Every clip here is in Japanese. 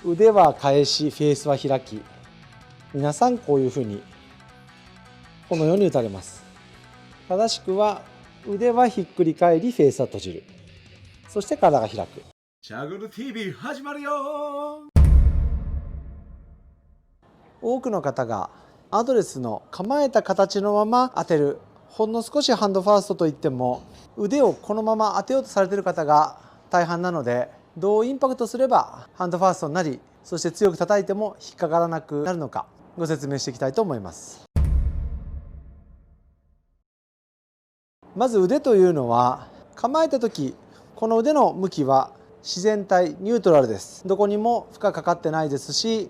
腕は返し、フェースは開き。皆さんこういうふうにこのように打たれます。正しくは腕はひっくり返り、フェースは閉じる。そして体が開く。チャグル TV 始まるよ。多くの方がアドレスの構えた形のまま当てる、ほんの少しハンドファーストといっても腕をこのまま当てようとされている方が大半なので、どうインパクトすればハンドファーストになり、そして強く叩いても引っかからなくなるのかご説明していきたいと思います。まず腕というのは、構えた時この腕の向きは自然体ニュートラルです。どこにも負荷かかってないですし、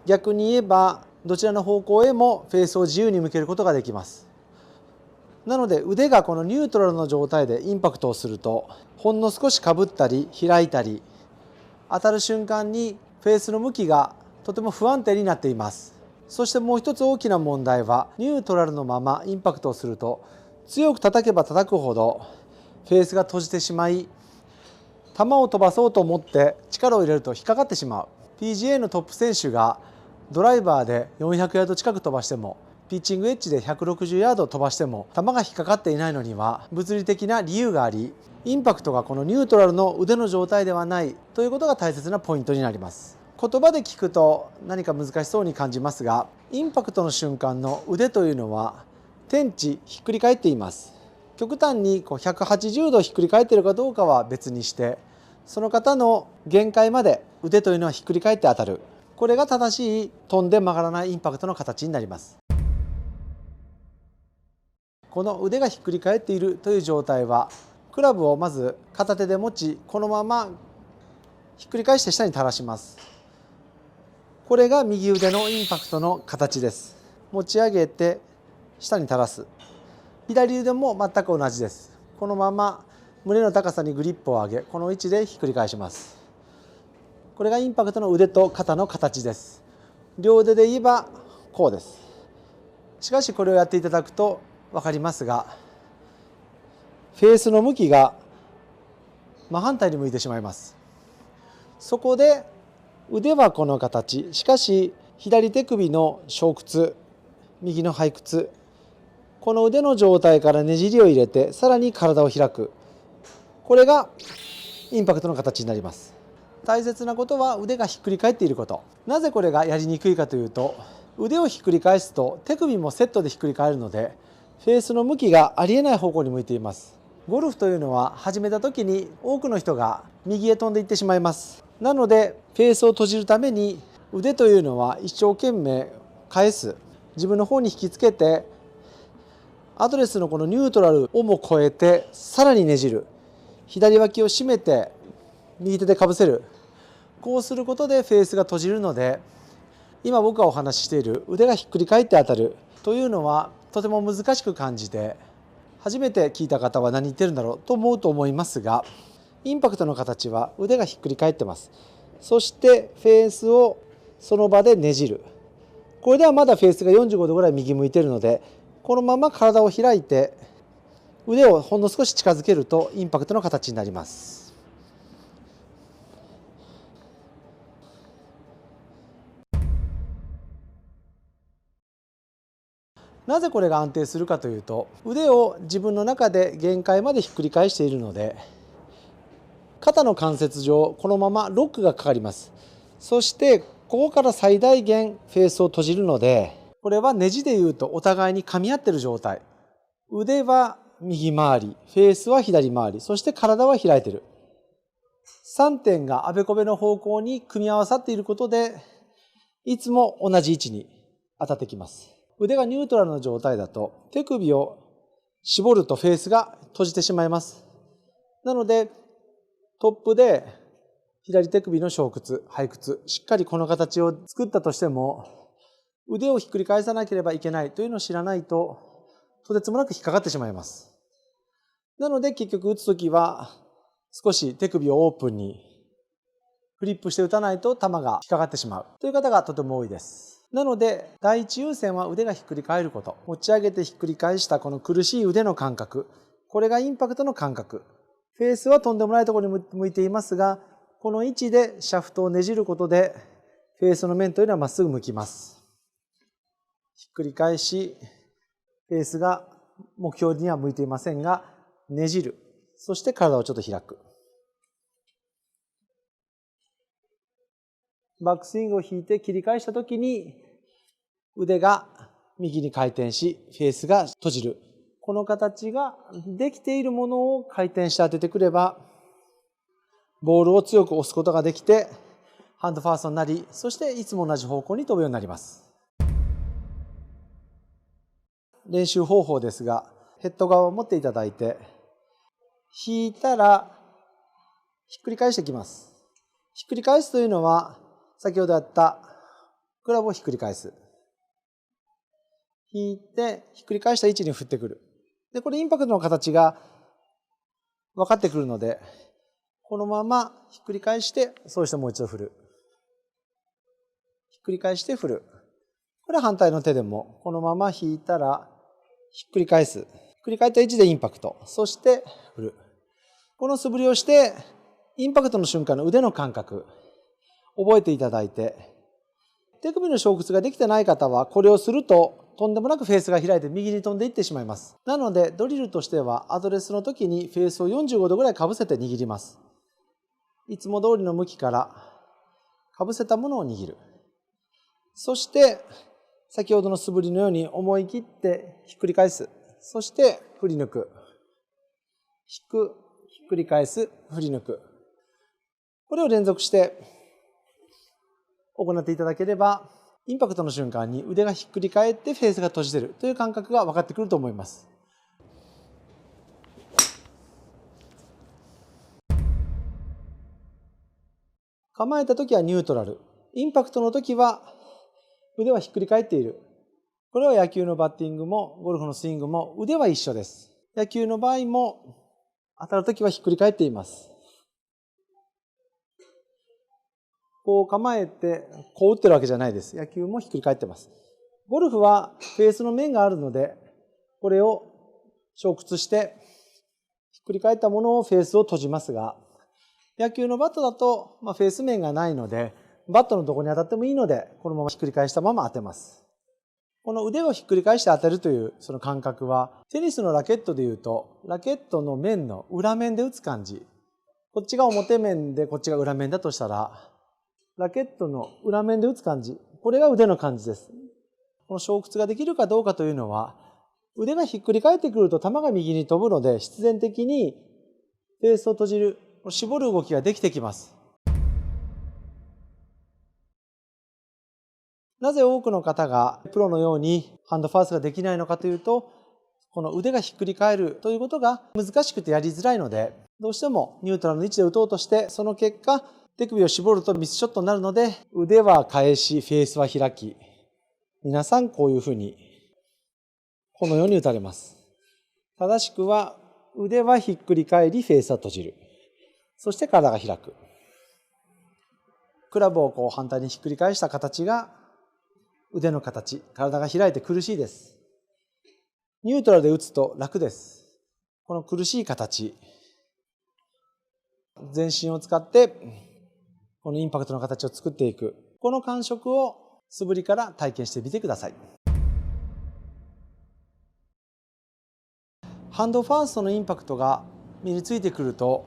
逆に言えばどちらの方向へもフェースを自由に向けることができます。なので腕がこのニュートラルの状態でインパクトをすると、ほんの少しかぶったり開いたり、当たる瞬間にフェースの向きがとても不安定になっています。そしてもう一つ大きな問題は、ニュートラルのままインパクトをすると、強く叩けば叩くほどフェースが閉じてしまい、球を飛ばそうと思って力を入れると引っかかってしまう。 PGA のトップ選手がドライバーで400ヤード近く飛ばしても、ピッチングエッジで160ヤード飛ばしても球が引っかかっていないのには物理的な理由があり、インパクトがこのニュートラルの腕の状態ではないということが大切なポイントになります。言葉で聞くと何か難しそうに感じますが、インパクトの瞬間の腕というのは天地ひっくり返っています。極端に180度ひっくり返っているかどうかは別にして、その方の限界まで腕というのはひっくり返って当たる。これが正しい飛んで曲がらないインパクトの形になります。この腕がひっくり返っているという状態は、クラブをまず片手で持ち、このままひっくり返して下に垂らします。これが右腕のインパクトの形です。持ち上げて下に垂らす。左腕も全く同じです。このまま胸の高さにグリップを上げ、この位置でひっくり返します。これがインパクトの腕と肩の形です。両腕で言えばこうです。しかしこれをやっていただくと分かりますが、フェースの向きが真反対に向いてしまいます。そこで腕はこの形、しかし左手首の小屈、右の背屈、この腕の状態からねじりを入れて、さらに体を開く。これがインパクトの形になります。大切なことは腕がひっくり返っていること。なぜこれがやりにくいかというと、腕をひっくり返すと手首もセットでひっくり返るので、フェースの向きがありえない方向に向いています。ゴルフというのは始めた時に多くの人が右へ飛んでいってしまいます。なのでフェースを閉じるために腕というのは一生懸命返す、自分の方に引きつけて、アドレスのこのニュートラルをも超えてさらにねじる、左脇を締めて右手でかぶせる、こうすることでフェースが閉じるので、今僕がお話ししている腕がひっくり返って当たるというのはとても難しく感じて、初めて聞いた方は何言ってるんだろうと思うと思いますが、インパクトの形は腕がひっくり返ってます。そしてフェースをその場でねじる。これではまだフェースが45度ぐらい右向いているので、このまま体を開いて腕をほんの少し近づけるとインパクトの形になります。なぜこれが安定するかというと、腕を自分の中で限界までひっくり返しているので、肩の関節上このままロックがかかります。そしてここから最大限フェースを閉じるので、これはネジでいうとお互いに噛み合っている状態。腕は右回り、フェースは左回り、そして体は開いている。3点があべこべの方向に組み合わさっていることで、いつも同じ位置に当たってきます。腕がニュートラルの状態だと手首を絞るとフェースが閉じてしまいます。なのでトップで左手首の小屈、背屈、しっかりこの形を作ったとしても、腕をひっくり返さなければいけないというのを知らないと、とてつもなく引っかかってしまいます。なので結局打つときは少し手首をオープンにフリップして打たないと球が引っかかってしまうという方がとても多いです。なので第一優先は腕がひっくり返ること。持ち上げてひっくり返したこの苦しい腕の感覚。これがインパクトの感覚。フェースはとんでもないところに向いていますが、この位置でシャフトをねじることでフェースの面というのはまっすぐ向きます。ひっくり返し、フェースが目標には向いていませんが、ねじる。そして体をちょっと開く。バックスイングを引いて切り返したときに腕が右に回転し、フェースが閉じる。この形ができているものを回転して当ててくれば、ボールを強く押すことができて、ハンドファーストになり、そしていつも同じ方向に飛ぶようになります。練習方法ですが、ヘッド側を持っていただいて、引いたらひっくり返していきます。ひっくり返すというのは、先ほどやったクラブをひっくり返す。引いて、ひっくり返した位置に振ってくる。で、これインパクトの形が分かってくるので、このままひっくり返して、そうしてもう一度振る。ひっくり返して振る。これは反対の手でも、このまま引いたら、ひっくり返す。ひっくり返った位置でインパクト。そして振る。この素振りをして、インパクトの瞬間の腕の感覚、覚えていただいて、手首の小屈ができてない方は、これをすると、とんでもなくフェースが開いて右に飛んでいってしまいます。なので、ドリルとしては、アドレスの時にフェースを45度ぐらいかぶせて握ります。いつも通りの向きからかぶせたものを握る。そして、先ほどの素振りのように思い切ってひっくり返す。そして振り抜く。引く、ひっくり返す、振り抜く。これを連続して行っていただければ、インパクトの瞬間に腕がひっくり返ってフェースが閉じているという感覚が分かってくると思います。構えたときはニュートラル。インパクトのときは腕はひっくり返っている。これは野球のバッティングもゴルフのスイングも腕は一緒です。野球の場合も当たるときはひっくり返っています。こう構えてこう打ってるわけじゃないです。野球もひっくり返ってます。ゴルフはフェースの面があるので、これを小屈してひっくり返ったものをフェースを閉じますが、野球のバットだと、フェース面がないので、バットのどこに当たってもいいので、このままひっくり返したまま当てます。この腕をひっくり返して当てるというその感覚は、テニスのラケットでいうと、ラケットの面の裏面で打つ感じ。こっちが表面でこっちが裏面だとしたら、ラケットの裏面で打つ感じ。これが腕の感じです。この小屈ができるかどうかというのは、腕がひっくり返ってくると球が右に飛ぶので、必然的にフェースを閉じる、絞る動きができてきます。なぜ多くの方がプロのようにハンドファーストができないのかというと、この腕がひっくり返るということが難しくてやりづらいので、どうしてもニュートラルの位置で打とうとして、その結果、手首を絞るとミスショットになるので、腕は返し、フェースは開き、皆さんこういうふうに、このように打たれます。正しくは、腕はひっくり返り、フェースは閉じる。そして体が開く。クラブをこう反対にひっくり返した形が腕の形、体が開いて苦しいです。ニュートラルで打つと楽です。この苦しい形、全身を使ってこのインパクトの形を作っていく。この感触を素振りから体験してみてください。ハンドファーストのインパクトが身についてくると、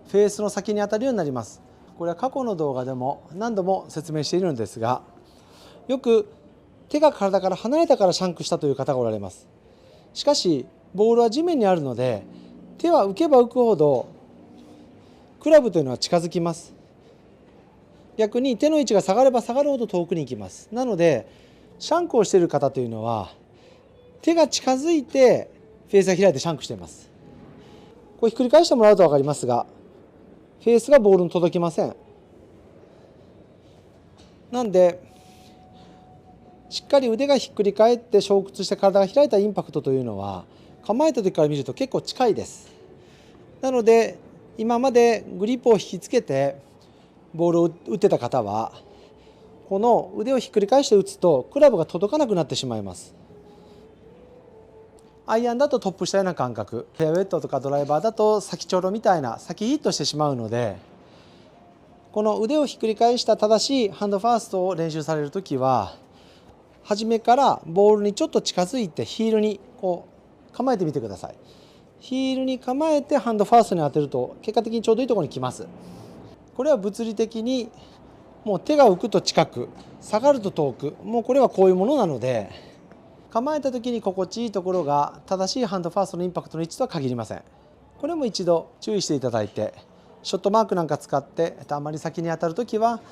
フェースの先に当たるようになります。これは過去の動画でも何度も説明しているのですが、よく手が体から離れたからシャンクしたという方がおられます。しかし、ボールは地面にあるので、手は浮けば浮くほど、クラブというのは近づきます。逆に手の位置が下がれば下がるほど遠くに行きます。なので、シャンクをしている方というのは、手が近づいてフェースが開いてシャンクしています。こうひっくり返してもらうと分かりますが、フェースがボールに届きません。なんで、しっかり腕がひっくり返って小屈して体が開いたインパクトというのは、構えた時から見ると結構近いです。なので、今までグリップを引きつけてボールを打ってた方は、この腕をひっくり返して打つとクラブが届かなくなってしまいます。アイアンだとトップしたような感覚、フェアウェットとかドライバーだと先ちょろみたいな先ヒットしてしまうので、この腕をひっくり返した正しいハンドファーストを練習されるときは、初めからボールにちょっと近づいてヒールにこう構えてみてください。ヒールに構えてハンドファーストに当てると結果的にちょうどいいところに来ます。これは物理的にもう手が浮くと近く、下がると遠く、もうこれはこういうものなので、構えた時に心地いいところが正しいハンドファーストのインパクトの位置とは限りません。これも一度注意していただいて、ショットマークなんか使ってあまり先に当たるときは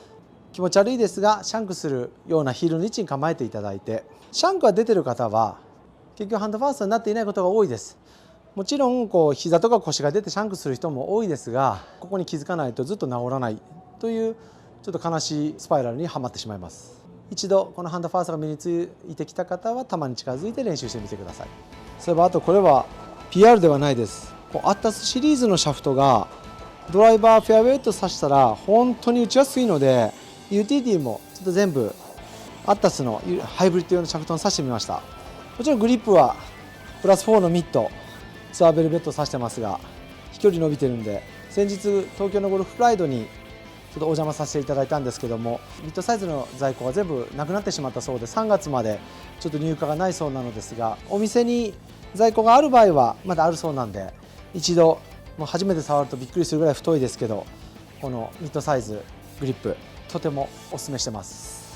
気持ち悪いですがシャンクするようなヒールの位置に構えていただいて、シャンクが出てる方は結局ハンドファーストになっていないことが多いです。もちろん膝とか腰が出てシャンクする人も多いですが、ここに気づかないとずっと治らないというちょっと悲しいスパイラルにはまってしまいます。一度このハンドファーストが身についてきた方はたまに近づいて練習してみてください。そういえばあとこれは PR ではないです。アッタスシリーズのシャフトがドライバーフェアウェイと刺したら本当に打ちやすいので、ユーティリティもちょっと全部アッタスのハイブリッド用のシャフトに刺してみました。もちろんグリップはプラス4のミットツアーベルベットを刺してますが、飛距離伸びてるんで、先日東京のゴルフプライドにちょっとお邪魔させていただいたんですけども、ミッドサイズの在庫が全部なくなってしまったそうで、3月までちょっと入荷がないそうなのですが、お店に在庫がある場合はまだあるそうなんで、一度もう初めて触るとびっくりするぐらい太いですけど、このミッドサイズグリップとてもおすすめしてます。